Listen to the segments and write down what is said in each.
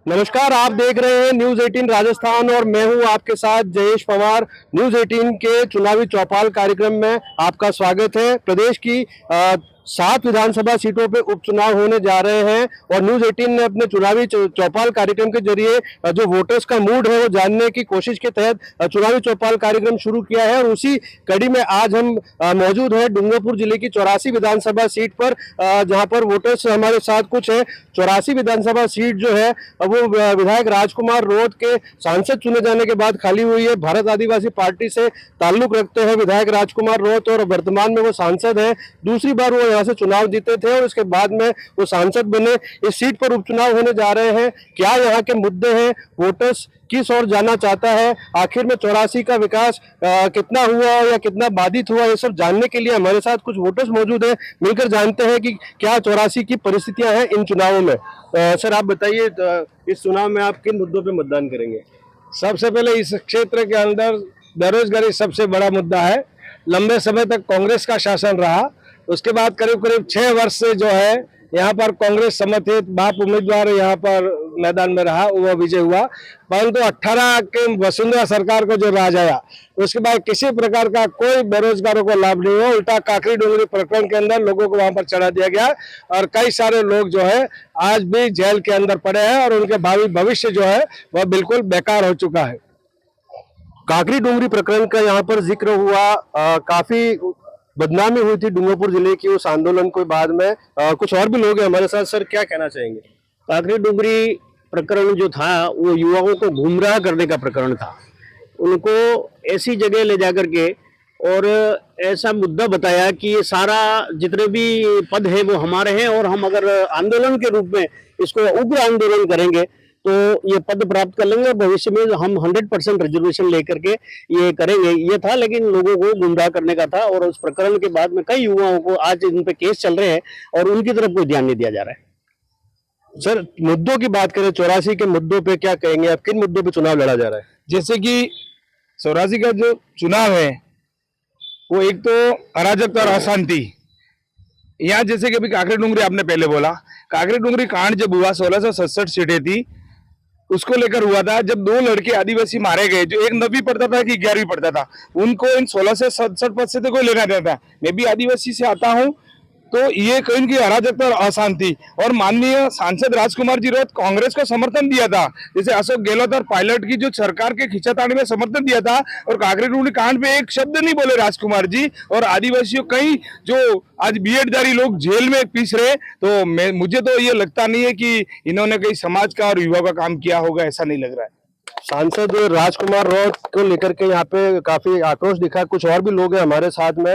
नमस्कार, आप देख रहे हैं न्यूज 18 राजस्थान और मैं हूं आपके साथ जयेश पवार। न्यूज 18 के चुनावी चौपाल कार्यक्रम में आपका स्वागत है। प्रदेश की 7 विधानसभा सीटों पे उपचुनाव होने जा रहे हैं और न्यूज 18 ने अपने चुनावी चौपाल कार्यक्रम के जरिए जो वोटर्स का मूड है वो जानने की कोशिश के तहत चुनावी चौपाल कार्यक्रम शुरू किया है। और उसी कड़ी में आज हम मौजूद हैं डूंगरपुर जिले की 84 विधानसभा सीट पर, जहां पर वोटर्स हमारे साथ कुछ है। 84 विधानसभा सीट जो है वो विधायक राजकुमार रोध के सांसद चुने जाने के बाद खाली हुई है। भारत आदिवासी पार्टी से ताल्लुक रखते हैं विधायक राजकुमार रोध और वर्तमान में वो सांसद है। दूसरी बार वो यहाँ से चुनाव जीते थे और उसके बाद में वो सांसद बने। इस सीट पर उपचुनाव होने जा रहे हैं। क्या यहाँ के मुद्दे हैं, वोटर्स किस ओर जाना चाहता है, आखिर में 84 का विकास कितना हुआ या कितना बाधित हुआ, ये सब जानने के लिए हमारे साथ कुछ वोटर्स मौजूद हैं। मिलकर जानते हैं कि क्या 84 की परिस्थितियां हैं इन चुनावों में। सर आप बताइए, इस चुनाव में आप किन मुद्दों पे मतदान करेंगे? सबसे पहले इस क्षेत्र के अंदर बेरोजगारी सबसे बड़ा मुद्दा है। लंबे समय तक कांग्रेस का शासन रहा, उसके बाद करीब करीब 6 वर्ष से जो है यहाँ पर कांग्रेस समर्थित बाप उम्मीदवार यहाँ पर मैदान में रहा, वो विजय हुआ। परंतु 18 के वसुंधरा सरकार को जो राज आया उसके बाद किसी प्रकार का कोई बेरोजगारों को लाभ नहीं हुआ। उल्टा काकरी डूंगरी प्रकरण के अंदर लोगों को वहां पर चढ़ा दिया गया और कई सारे लोग जो है आज भी जेल के अंदर पड़े हैं और उनके भावी भविष्य जो है वह बिल्कुल बेकार हो चुका है। काकरी डूंगरी प्रकरण का यहाँ पर जिक्र हुआ, काफी बदनामी हुई थी डूंगरपुर जिले की उस आंदोलन के बाद में। कुछ और भी लोग हैं हमारे साथ। सर क्या कहना चाहेंगे? काकरी डूंगरी प्रकरण जो था वो युवाओं को गुमराह करने का प्रकरण था। उनको ऐसी जगह ले जाकर के और ऐसा मुद्दा बताया कि ये सारा जितने भी पद है वो हमारे हैं और हम अगर आंदोलन के रूप में इसको उग्र आंदोलन करेंगे तो ये पद प्राप्त कर लेंगे। भविष्य में हम 100% रिजर्वेशन लेकर के ये करेंगे, ये था। लेकिन लोगों को गुमराह करने का था और उस प्रकरण के बाद में कई युवाओं को आज इन पे केस चल रहे हैं और उनकी तरफ कोई ध्यान नहीं दिया जा रहा है। सर मुद्दों की बात करें, 84 के मुद्दों पे क्या कहेंगे आप? किन मुद्दों पे चुनाव लड़ा जा रहा है? जैसे कि 84 का जो चुनाव है वो एक तो अराजकता और अशांति। यहाँ जैसे कि अभी काकरी डूंगरी आपने पहले बोला, काकरी डूंगरी कांड जब हुआ 1667 सीटें थी उसको लेकर हुआ था। जब 2 लड़के आदिवासी मारे गए, जो एक 9वीं पढ़ता था कि 11वीं पढ़ता था, उनको इन 16 से 67 पद से तो कोई लेना नहीं था। मैं भी आदिवासी से आता हूँ, तो ये कहीं की अराजकता और अशांति। और माननीय सांसद राजकुमार जी रोध कांग्रेस को समर्थन दिया था, जैसे अशोक गहलोत और पायलट की जो सरकार के खींचातानी में समर्थन दिया था। और काकरी डूंगरी कांड पे एक शब्द नहीं बोले राजकुमार जी। और आदिवासियों कई जो आज बीएडधारी लोग जेल में पीस रहे, तो मुझे तो ये लगता नहीं है कि इन्होंने कहीं समाज का और युवा का काम किया होगा, ऐसा नहीं लग रहा है। सांसद राजकुमार रोध को लेकर के यहाँ पे काफी आक्रोश दिखा। कुछ और भी लोग हैं हमारे साथ में।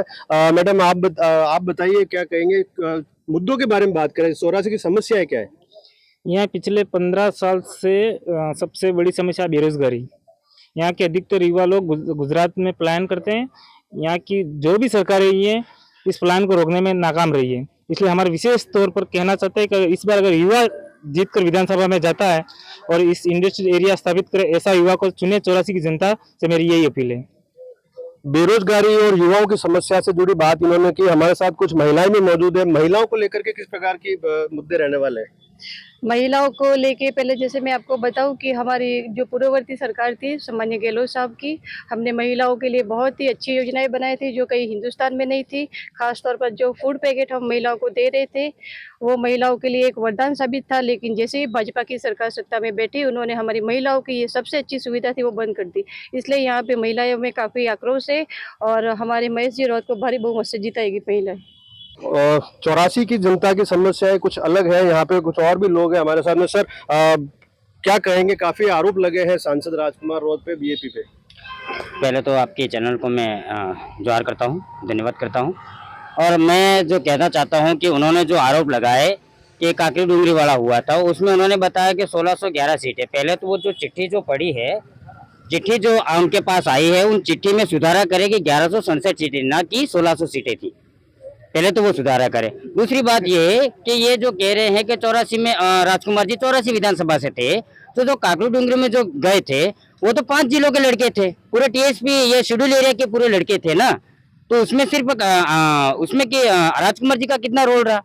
मैडम आप बताइए क्या कहेंगे? मुद्दों के बारे में बात करें, 84 की समस्या क्या है? यहाँ पिछले 15 साल से सबसे बड़ी समस्या बेरोजगारी। यहाँ के अधिकतर युवा लोग गुजरात में प्लान करते हैं। यहाँ की जो भी सरकार रही है इस प्लान को रोकने में नाकाम रही है। इसलिए हमारे विशेष तौर पर कहना चाहते हैं कि इस बार अगर युवा जीतकर विधानसभा में जाता है और इस इंडस्ट्रियल एरिया स्थापित करे, ऐसा युवा को चुने। 84 की जनता से मेरी यही अपील है। बेरोजगारी और युवाओं की समस्या से जुड़ी बात इन्होंने की। हमारे साथ कुछ महिलाएं भी मौजूद है। महिलाओं को लेकर के किस प्रकार की मुद्दे रहने वाले हैं? महिलाओं को लेके पहले जैसे मैं आपको बताऊं कि हमारी जो पूर्ववर्ती सरकार थी सम्मान्य गहलोत साहब की, हमने महिलाओं के लिए बहुत ही अच्छी योजनाएं बनाई थी जो कहीं हिंदुस्तान में नहीं थी। खासतौर पर जो फूड पैकेट हम महिलाओं को दे रहे थे वो महिलाओं के लिए एक वरदान साबित था। लेकिन जैसे ही भाजपा की सरकार सत्ता में बैठी उन्होंने हमारी महिलाओं की ये सबसे अच्छी सुविधा थी वो बंद कर दी। इसलिए यहाँ पे महिलाओं में काफ़ी आक्रोश है और हमारे महेश जी रौत को भारी बहुमत से जिताएगी महिलाएं। 84 की जनता की समस्याएं कुछ अलग है। यहाँ पे कुछ और भी लोग हैं हमारे साथ में। सर क्या कहेंगे? काफी आरोप लगे हैं सांसद राजकुमार रोध पे, बीजेपी पे। पहले तो आपके चैनल को मैं जोहार करता हूँ, धन्यवाद करता हूँ। और मैं जो कहना चाहता हूँ कि उन्होंने जो आरोप लगाए कि काकरी डूंगरी वाला हुआ था, उसमें उन्होंने बताया कि 1611 सीटें। पहले तो वो जो चिट्ठी जो पड़ी है, चिट्ठी जो उनके पास आई है, उन चिट्ठी में सुधारा करे कि 1167 सीटें, ना कि 1600 सीटें थी। पहले तो वो सुधारा करे। दूसरी बात ये है कि ये जो कह रहे हैं कि 84 में राजकुमार जी 84 विधानसभा से थे, तो जो काकरी डूंगरी में जो गए थे वो तो 5 जिलों के लड़के थे, पूरे टीएसपी ये शेड्यूल एरिया के पूरे लड़के थे ना। तो उसमें सिर्फ उसमें कि राजकुमार जी का कितना रोल रहा?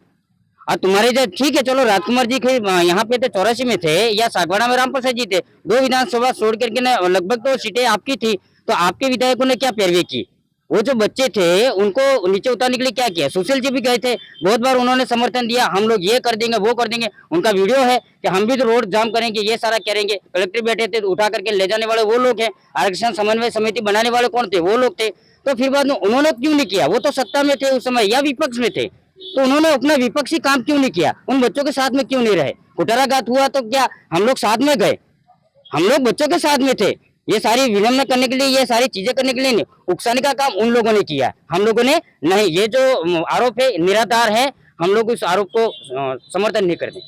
और तुम्हारे जो ठीक है चलो राजकुमार जी के यहाँ पे थे 84 में थे या सागवाड़ा में रामप्रसाद जी थे, 2 विधानसभा छोड़ करके ना लगभग तो सीटें आपकी थी, तो आपके विधायकों ने क्या पैरवी की? वो जो बच्चे थे उनको नीचे उतारने के लिए क्या किया? सुशील जी भी गए थे, बहुत बार उन्होंने समर्थन दिया, हम लोग ये कर देंगे वो कर देंगे। उनका वीडियो है कि हम भी तो रोड जाम करेंगे, ये सारा करेंगे। कलेक्टर बैठे थे तो उठा करके ले जाने वाले वो लोग हैं, आरक्षण समन्वय समिति बनाने वाले कौन थे? वो लोग थे। तो फिर बाद में उन्होंने क्यों नहीं किया? वो तो सत्ता में थे उस समय या विपक्ष में थे, तो उन्होंने अपना विपक्षी काम क्यों नहीं किया? उन बच्चों के साथ में क्यों नहीं रहे? कुटाराघात हुआ तो क्या हम लोग साथ में गए? हम लोग बच्चों के साथ में थे। ये सारी विलंब करने के लिए, ये सारी चीजें करने के लिए नहीं, उकसाने का काम उन लोगों ने किया, हम लोगों ने नहीं। ये जो आरोप है निराधार है, हम लोग इस आरोप को समर्थन नहीं करते।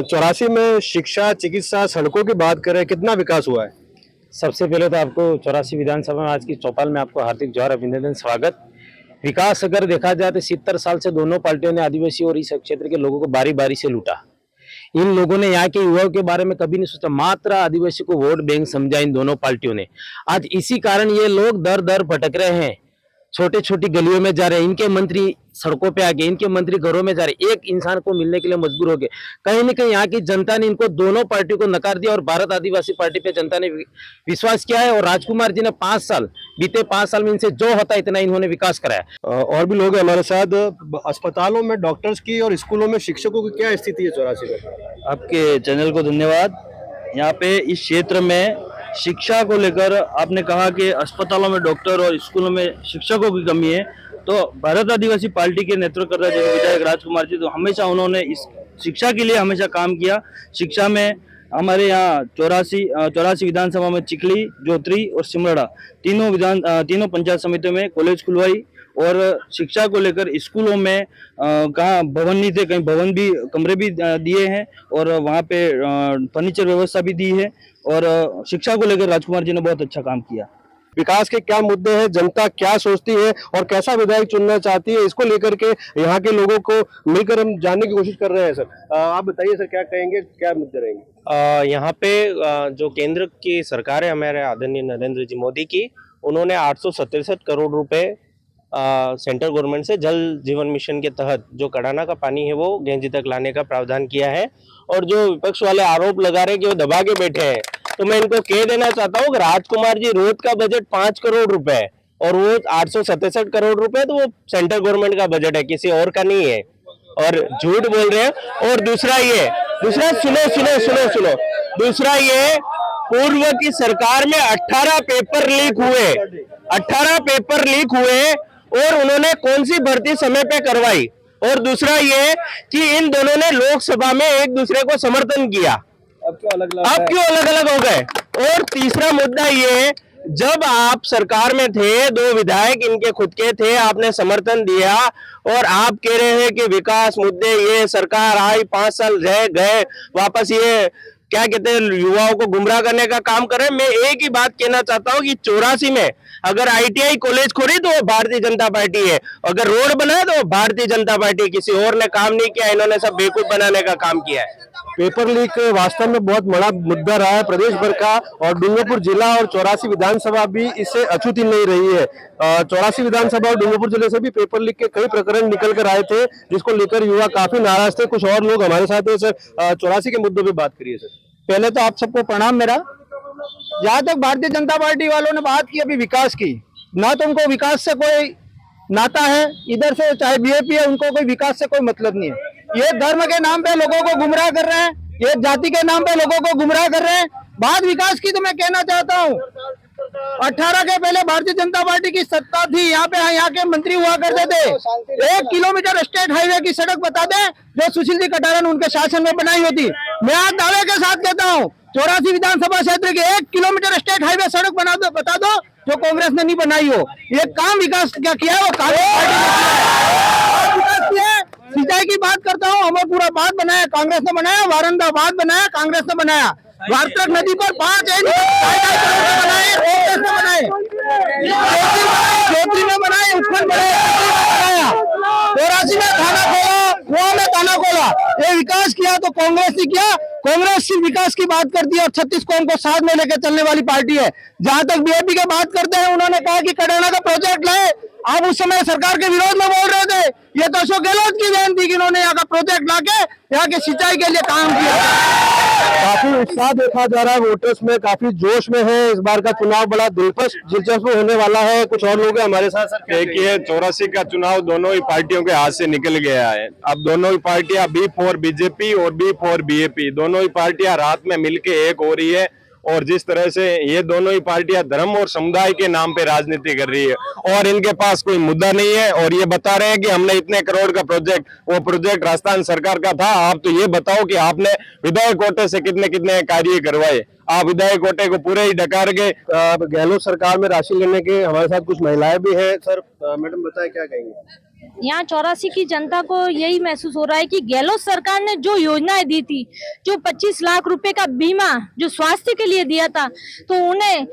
84 में शिक्षा, चिकित्सा, सड़कों की बात करें, कितना विकास हुआ है? सबसे पहले तो आपको 84 विधानसभा में आज की चौपाल में आपको हार्दिक जोहार, अभिनंदन, स्वागत। विकास अगर देखा जाए तो 70 साल से दोनों पार्टियों ने आदिवासी और इस क्षेत्र के लोगों को बारी बारी से लूटा। इन लोगों ने यहाँ के युवाओं के बारे में कभी नहीं सोचा, मात्र आदिवासी को वोट बैंक समझा इन दोनों पार्टियों ने। आज इसी कारण ये लोग दर दर भटक रहे हैं, छोटे छोटी गलियों में जा रहे हैं, इनके मंत्री सड़कों पे आ गए, इनके मंत्री घरों में जा रहे, एक इंसान को मिलने के लिए मजबूर हो गए। कहीं न कहीं यहाँ की जनता ने इनको दोनों पार्टियों को नकार दिया और भारत आदिवासी पार्टी पे जनता ने विश्वास किया है। और राजकुमार जी ने 5 साल, बीते 5 साल में इनसे जो होता इतना इन्होंने विकास कराया। और भी लोग हैं हमारे साथ। अस्पतालों में डॉक्टर्स की और स्कूलों में शिक्षकों की क्या स्थिति है 84 में? आपके चैनल को धन्यवाद। यहाँ पे इस क्षेत्र में शिक्षा को लेकर आपने कहा कि अस्पतालों में डॉक्टर और स्कूलों में शिक्षकों की कमी है, तो भारत आदिवासी पार्टी के नेतृत्व कर रहे जो विधायक राजकुमार जी, तो हमेशा उन्होंने इस शिक्षा के लिए हमेशा काम किया। शिक्षा में हमारे यहाँ 84 विधानसभा में चिखली, जोत्री और सिमरड़ा तीनों पंचायत समितियों में कॉलेज खुलवाई। और शिक्षा को लेकर स्कूलों में कहाँ भवन नहीं थे, कहीं भवन भी, कमरे भी दिए हैं और वहाँ पे फर्नीचर व्यवस्था भी दी है। और शिक्षा को लेकर राजकुमार जी ने बहुत अच्छा काम किया। विकास के क्या मुद्दे हैं, जनता क्या सोचती है और कैसा विधायक चुनना चाहती है, इसको लेकर के यहाँ के लोगों को मिलकर हम जानने की कोशिश कर रहे हैं। सर आप बताइए सर, क्या कहेंगे, क्या मुद्दे रहेंगे? यहाँ पे जो केंद्र की सरकार है हमारे आदरणीय नरेंद्र जी मोदी की, उन्होंने 867 करोड़ रुपए सेंट्रल गवर्नमेंट से जल जीवन मिशन के तहत जो कड़ाना का पानी है वो गेंजी तक लाने का प्रावधान किया है। और जो विपक्ष वाले आरोप लगा रहे हैं कि वो दबा के बैठे हैं, तो मैं इनको कह देना चाहता हूँ कि राजकुमार जी रोड का बजट 5 करोड़ रुपए है और वो 867 करोड़ रुपए, तो वो सेंट्रल गवर्नमेंट का बजट है, किसी और का नहीं है, और झूठ बोल रहे हैं। और दूसरा ये पूर्व की सरकार में 18 पेपर लीक हुए और उन्होंने कौन सी भर्ती समय पे करवाई। और दूसरा ये कि इन दोनों ने लोकसभा में एक दूसरे को समर्थन किया, अब क्यों अलग अलग हो गए। और तीसरा मुद्दा ये, जब आप सरकार में थे, 2 विधायक इनके खुद के थे, आपने समर्थन दिया और आप कह रहे हैं कि विकास मुद्दे, ये सरकार आई 5 साल रह गए, वापस ये क्या कहते हैं युवाओं को गुमराह करने का काम कर रहे हैं। मैं एक ही बात कहना चाहता हूँ कि 84 में अगर ITI कॉलेज खोली तो वो भारतीय जनता पार्टी है, अगर रोड बना तो भारतीय जनता पार्टी, किसी और ने काम नहीं किया, इन्होंने सब बेवकूफ बनाने का काम किया है। पेपर लीक वास्तव में बहुत बड़ा मुद्दा रहा है प्रदेश भर का, और डूंगरपुर जिला और 84 विधानसभा भी इससे अछूती नहीं रही है। 84 विधानसभा और डूंगरपुर जिले से भी पेपर लीक के कई प्रकरण निकल कर आए थे, जिसको लेकर युवा काफी नाराज थे। कुछ और लोग हमारे साथ है। सर 84 के मुद्दों पे बात करिए। सर पहले तो आप सबको प्रणाम मेरा। जहां तक भारतीय जनता पार्टी वालों ने बात की अभी विकास की, ना तो उनको विकास से कोई नाता है, इधर से चाहे बीजेपी है, उनको कोई विकास से कोई मतलब नहीं है। ये धर्म के नाम पे लोगों को गुमराह कर रहे हैं, ये जाति के नाम पे लोगों को गुमराह कर रहे हैं। बात विकास की तो मैं कहना चाहता हूँ, 18 के पहले भारतीय जनता पार्टी की सत्ता थी, यहाँ पे यहाँ के मंत्री हुआ करते थे। 1 किलोमीटर स्टेट हाईवे की सड़क बता दें जो सुशील जी कटारा ने उनके शासन में बनाई होती। मैं आज दावे के साथ कहता हूँ 84 विधानसभा क्षेत्र के 1 किलोमीटर स्टेट हाईवे सड़क बता दो जो कांग्रेस ने नहीं बनाई हो। ये काम विकास क्या किया है वो कांग्रेस पार्टी। सिंचाई की बात करता हूँ, हमें पूरा बात बनाया कांग्रेस ने बनाया, वारंदाबाद बनाया कांग्रेस ने बनाया, वार्तक नदी पर 5 इंच बनाए कांग्रेस ने बनाए, जोत्री में बनाए, उत्खनन बनाया, 84 में थाना खोला, गोवा में थाना खोला। ये विकास किया तो कांग्रेस ने किया। कांग्रेस सिर्फ विकास की बात करती है और 36 कौम को साथ में लेकर चलने वाली पार्टी है। जहां तक बीजेपी की बात करते हैं, उन्होंने कहा कि कड़ाना का प्रोजेक्ट लाए, आप उस समय सरकार के विरोध में बोल रहे थे। ये तो अशोक गहलोत की देन थी कि इन्होंने यहाँ का प्रोजेक्ट लाके यहाँ के सिंचाई के लिए काम किया। काफी उत्साह देखा जा रहा है, वोटर्स में काफी जोश में है। इस बार का चुनाव बड़ा दिलचस्प होने वाला है। कुछ और लोग हैं हमारे साथ। सर देखिए 84 का चुनाव दोनों ही पार्टियों के हाथ से निकल गया है। अब दोनों ही पार्टियां बी फॉर बीजेपी और बी फॉर बीएपी, दोनों ही पार्टियां रात में मिलके एक हो रही है। और जिस तरह से ये दोनों ही पार्टियां धर्म और समुदाय के नाम पे राजनीति कर रही है और इनके पास कोई मुद्दा नहीं है, और ये बता रहे हैं कि हमने इतने करोड़ का प्रोजेक्ट, वो प्रोजेक्ट राजस्थान सरकार का था। आप तो ये बताओ कि आपने विधायक कोटे से कितने कितने कार्य करवाए। आप विधायक कोटे को पूरे ही डकार गए। गहलोत सरकार में राशि लेने के हमारे साथ कुछ महिलाएं भी हैं। सर मैडम बताएं क्या कहेंगे। यहाँ 84 की जनता को यही महसूस हो रहा है कि गहलोत सरकार ने जो योजनाएं दी थी, जो 25 लाख रुपए का बीमा जो स्वास्थ्य के लिए दिया था, तो उन्हें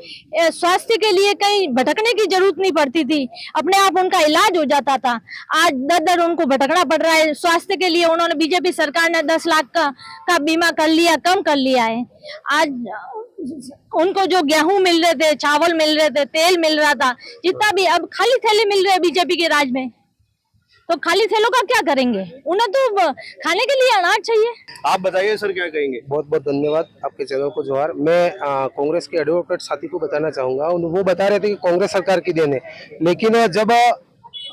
स्वास्थ्य के लिए कहीं भटकने की जरूरत नहीं पड़ती थी, अपने आप उनका इलाज हो जाता था। आज दर उनको भटकना पड़ रहा है स्वास्थ्य के लिए। उन्होंने बीजेपी सरकार ने 10 लाख का बीमा कर लिया, कम कर लिया है। आज उनको जो गेहूं मिल रहे थे, चावल मिल रहे थे, तेल मिल रहा था, जितना भी अब खाली थैले मिल रहे हैं बीजेपी के राज में, तो खाली थैलों का क्या करेंगे? उन्हें तो खाने के लिए अनाज चाहिए। आप बताइए सर क्या कहेंगे। बहुत बहुत धन्यवाद, आपके चैनल को जोहार। मैं कांग्रेस के एडवोकेट साथी को बताना चाहूंगा। वो बता रहे थे कि कांग्रेस सरकार की देन है, लेकिन जब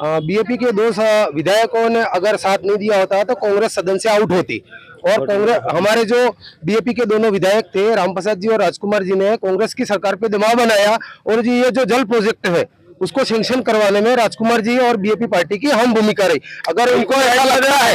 बीएपी के 2 विधायकों ने अगर साथ नहीं दिया होता तो कांग्रेस सदन से आउट होती। और कांग्रेस, हमारे जो बीएपी के दोनों विधायक थे रामप्रसाद जी और राजकुमार जी ने कांग्रेस की सरकार पे दबाव बनाया, और जी ये जो जल प्रोजेक्ट है उसको सैंक्शन करवाने में राजकुमार जी और बीएपी पार्टी की अहम भूमिका रही। अगर इनको ऐसा लगता है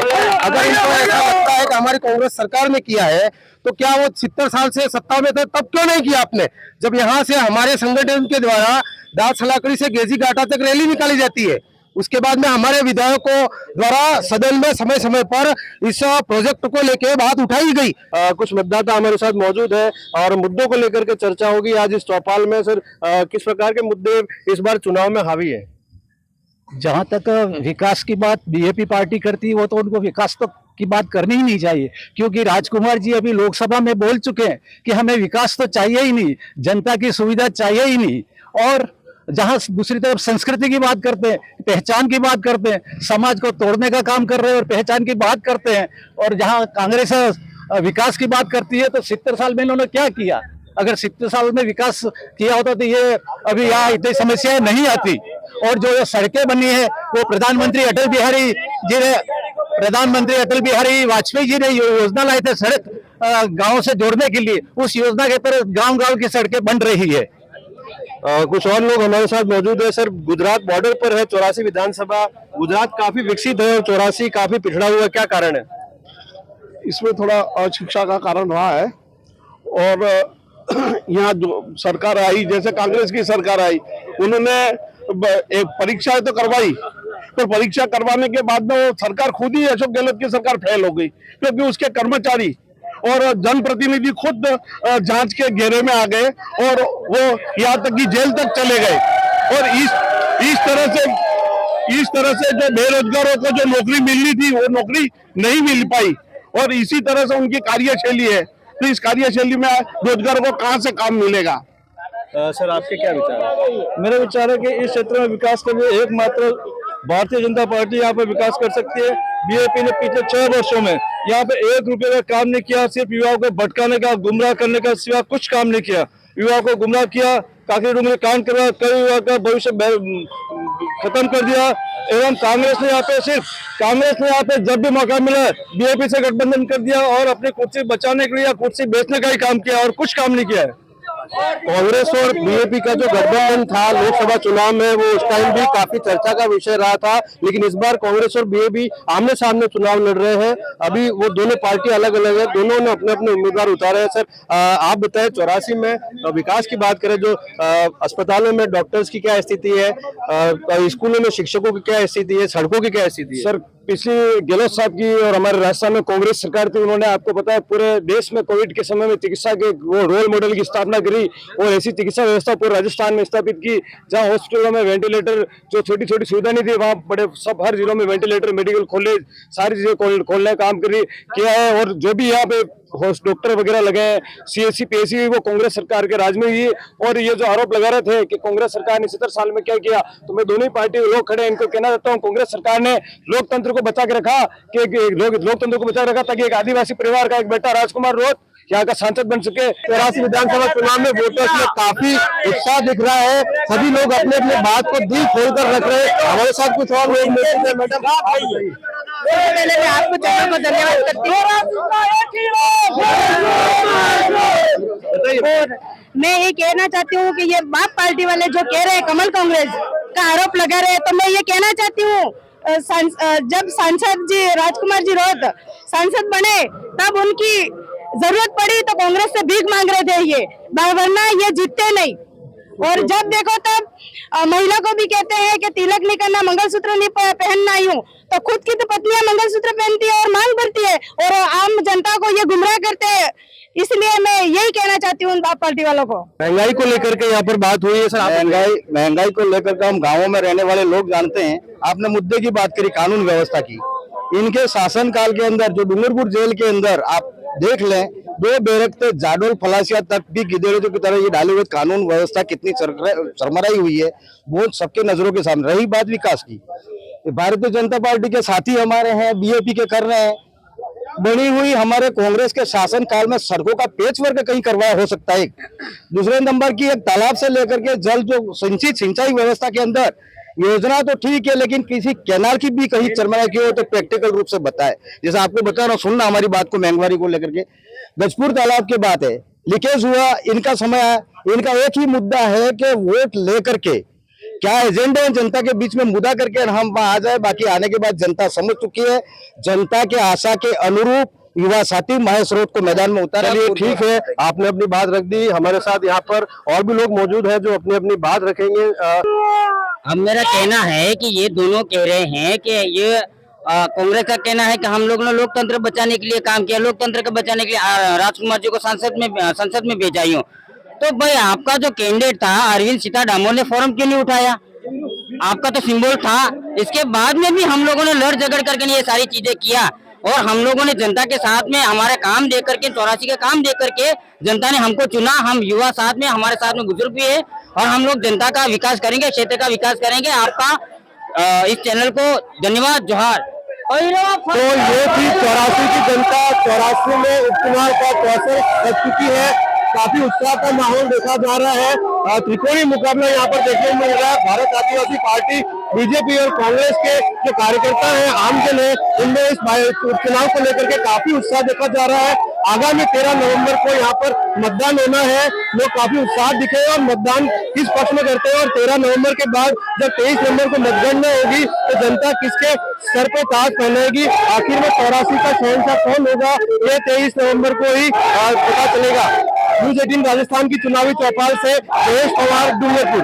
कि हमारी कांग्रेस सरकार ने किया है, तो क्या वो 70 साल से सत्ता में थे तब क्यों नहीं किया आपने? जब यहाँ से हमारे संगठन के द्वारा दाद सलाकड़ी से गेजी घाटा तक रैली निकाली जाती है, उसके बाद में हमारे विधायकों द्वारा सदन में समय समय पर इस प्रोजेक्ट को लेकर बात उठाई गई। कुछ मतदाता हमारे साथ मौजूद है और मुद्दों को लेकर के चर्चा होगी आज इस चौपाल में। सर किस प्रकार के मुद्दे इस बार चुनाव में हावी है? जहां तक विकास की बात बीजेपी पार्टी करती है, वो तो उनको विकास तो की बात करनी ही नहीं चाहिए, क्योंकि राजकुमार जी अभी लोकसभा में बोल चुके हैं कि हमें विकास तो चाहिए ही नहीं, जनता की सुविधा चाहिए ही नहीं। और जहां दूसरी तरफ संस्कृति की बात करते हैं, पहचान की बात करते हैं, समाज को तोड़ने का काम कर रहे हैं और पहचान की बात करते हैं। और जहां कांग्रेस विकास की बात करती है, तो 70 साल में इन्होंने क्या किया? अगर 70 साल में विकास किया होता तो ये अभी यहाँ इतनी समस्याएं नहीं आती। और जो सड़कें बनी है वो प्रधानमंत्री अटल बिहारी वाजपेयी जी ने योजना लाए थे सड़क गाँव से जोड़ने के लिए। उस योजना के तहत गाँव की सड़कें बन रही है। कुछ और लोग हमारे साथ मौजूद है। सर गुजरात बॉर्डर पर है 84 विधानसभा, गुजरात काफी विकसित है और 84 काफी पिछड़ा हुआ है, क्या कारण है? इसमें थोड़ा अशिक्षा का कारण रहा है। और यहाँ जो सरकार आई, जैसे कांग्रेस की सरकार आई, उन्होंने एक परीक्षा तो करवाई, पर परीक्षा करवाने के बाद में वो सरकार खुद ही, अशोक गहलोत की सरकार फेल हो गई, क्योंकि उसके कर्मचारी और जनप्रतिनिधि खुद जांच के घेरे में आ गए और वो यहाँ तक कि जेल तक चले गए। और इस तरह से जो बेरोजगारों को जो नौकरी मिलनी थी वो नौकरी नहीं मिल पाई। और इसी तरह से उनकी कार्यशैली है, तो इस कार्यशैली में रोजगार को कहाँ से काम मिलेगा? सर आपके क्या विचार है? मेरा विचार है कि इस क्षेत्र में विकास के लिए एकमात्र भारतीय जनता पार्टी यहाँ पे विकास कर सकती है। बीजेपी ने पिछले 6 वर्षों में यहाँ पे 1 रुपए का काम नहीं किया, सिर्फ युवाओं को भटकाने का, गुमराह करने का सिवा कुछ काम नहीं किया। युवाओं को गुमराह किया, काकरी डूंगरी कांड करवा, कई युवा का भविष्य खत्म कर दिया। एवं कांग्रेस ने यहाँ पे जब भी मौका मिला बीजेपी से गठबंधन कर दिया और अपनी कुर्सी बचाने के लिए या कुर्सी बेचने का ही काम किया और कुछ काम नहीं किया है। कांग्रेस और बीजेपी का जो गठबंधन था लोकसभा चुनाव में, वो उस टाइम भी काफी चर्चा का विषय रहा था, लेकिन इस बार कांग्रेस और बीजेपी आमने सामने चुनाव लड़ रहे हैं। अभी वो दोनों पार्टी अलग अलग है, दोनों ने अपने अपने उम्मीदवार उतारे हैं। सर आप बताएं 84 में विकास की बात करें, जो अस्पतालों में डॉक्टर्स की क्या स्थिति है, स्कूलों में शिक्षकों की क्या स्थिति है, सड़कों की क्या स्थिति है? सर पिछली गहलोत साहब की और हमारे राजस्थान में कांग्रेस सरकार थी, उन्होंने आपको पता है पूरे देश में कोविड के समय में चिकित्सा के वो रोल मॉडल की स्थापना करी और ऐसी चिकित्सा व्यवस्था पूरे राजस्थान में स्थापित की, जहां हॉस्पिटलों में वेंटिलेटर, जो छोटी छोटी सुविधा नहीं थी, वहां बड़े सब हर जिलों में वेंटिलेटर, मेडिकल कॉलेज, सारी चीजें खोलने का काम किया है। और जो भी यहाँ पे डॉक्टर वगैरह लगे, CSC PSC वो कांग्रेस सरकार के राज में हुई। और ये जो आरोप लगा रहे थे कि कांग्रेस सरकार ने 70 साल में क्या किया, तो मैं दोनों ही पार्टी के लोग खड़े हैं, इनको कहना चाहता हूँ कांग्रेस सरकार ने लोकतंत्र को बचा के रखा, कि लोकतंत्र को बचा के रखा ताकि एक आदिवासी परिवार का एक बेटा राजकुमार रोत यहाँ का सांसद बन सके। 83 विधानसभा चुनाव में वोटर्स में काफी उत्साह दिख रहा है, सभी लोग अपने अपने बात को दिल खोलकर रख रहे हैं। हमारे साथ कुछ और लोग मौजूद हैं। मैडम पहले मैं आपको चैनल को धन्यवाद करती हूँ और मैं ये कहना चाहती हूँ कि ये बाप पार्टी वाले जो कह रहे हैं कमल कांग्रेस का आरोप लगा रहे हैं, तो मैं ये कहना चाहती हूँ जब सांसद जी राजकुमार जी रोत सांसद बने तब उनकी जरूरत पड़ी तो कांग्रेस से भीख मांग रहे थे ये, वरना ये जीतते नहीं। और जब देखो तब महिला को भी कहते हैं कि तिलक नहीं करना, मंगलसूत्र नहीं पहनना यूं, तो खुद की तो पत्नियां मंगलसूत्र पहनती है और मांग भरती है और आम जनता को ये गुमराह करते हैं। इसलिए मैं यही कहना चाहती हूँ बाप पार्टी वालों को। महंगाई को लेकर के यहाँ पर बात हुई है सर। महंगाई को लेकर के हम गांवों में रहने वाले लोग जानते हैं। आपने मुद्दे की बात करी कानून व्यवस्था की, इनके शासन काल के अंदर जो डूंगरपुर जेल के अंदर आप देख लें, 2 बैरक से जाडोल फलासिया तक भी गिदेड़ों की तरह ये डाली हुई कानून व्यवस्था कितनी सरमराई हुई है, वो सबके नजरों के सामने। रही बात विकास की, भारतीय जनता पार्टी के साथी हमारे हैं, बीजेपी के कर रहे हैं, बनी हुई हमारे कांग्रेस के शासन काल में सड़कों का पेच वर्क कहीं करवाया हो सकता है। दूसरे नंबर की एक तालाब से लेकर के जल जो सिंचाई व्यवस्था के अंदर योजना तो ठीक है, लेकिन किसी कैनाल की भी कहीं चरमरा की हो तो प्रैक्टिकल रूप से बताए। जैसे आपको बता रहा, सुनना हमारी बात को, महंगाई को लेकर के गजपुर तालाब की बात है, लीकेज हुआ, इनका समय है, इनका एक ही मुद्दा है कि वोट लेकर के क्या एजेंडा है जनता के बीच में मुद्दा करके हम वहां आ जाए। बाकी आने के बाद जनता समझ चुकी है, जनता के आशा के अनुरूप युवा साथी महेश रोत को मैदान में उतारा। ठीक है, आपने अपनी बात रख दी। हमारे साथ यहाँ पर और भी लोग मौजूद हैं जो अपनी अपनी बात रखेंगे। अब मेरा कहना है कि ये दोनों कह रहे हैं कि ये कांग्रेस का कहना है कि हम लोगों ने लोकतंत्र बचाने के लिए काम किया, लोकतंत्र को बचाने के लिए राजकुमार जी को संसद में भेजा हूँ। तो भाई आपका जो कैंडिडेट था अरविंद सीता डामोर ने फॉर्म क्यों नहीं उठाया? आपका तो सिंबल था। इसके बाद में भी हम लोगों ने लड़ झगड़ करके ये सारी चीजें किया और हम लोगों ने जनता के साथ में हमारे काम देख करके 84 के काम देख करके जनता ने हमको चुना। हम युवा साथ में हमारे साथ में बुजुर्ग भी है और हम लोग जनता का विकास करेंगे, क्षेत्र का विकास करेंगे। आपका इस चैनल को धन्यवाद, जोहार। तो ये थी 84 की जनता 84 में उपचुनाव का कौशल कर चुकी है। काफी उत्साह का माहौल देखा जा रहा है। त्रिकोणीय मुकाबला यहाँ पर देखने को मिल रहा है। भारत आदिवासी पार्टी, बीजेपी और कांग्रेस के जो कार्यकर्ता हैं, आमजन है, इनमें इस उपचुनाव को लेकर के काफी उत्साह देखा जा रहा है। आगामी 13 नवंबर को यहाँ पर मतदान होना है। लोग काफी उत्साह दिखे और मतदान किस पक्ष में करते हैं। और 13 नवंबर के बाद जब 23 नवंबर को मतगणना होगी तो जनता किसके सर पे ताज पहनाएगी, आखिर में 84 का शहंशाह कौन होगा, ये 23 नवंबर को ही पता चलेगा। न्यूज़ 18 राजस्थान की चुनावी चौपाल से जयेश पवार, डूंगरपुर।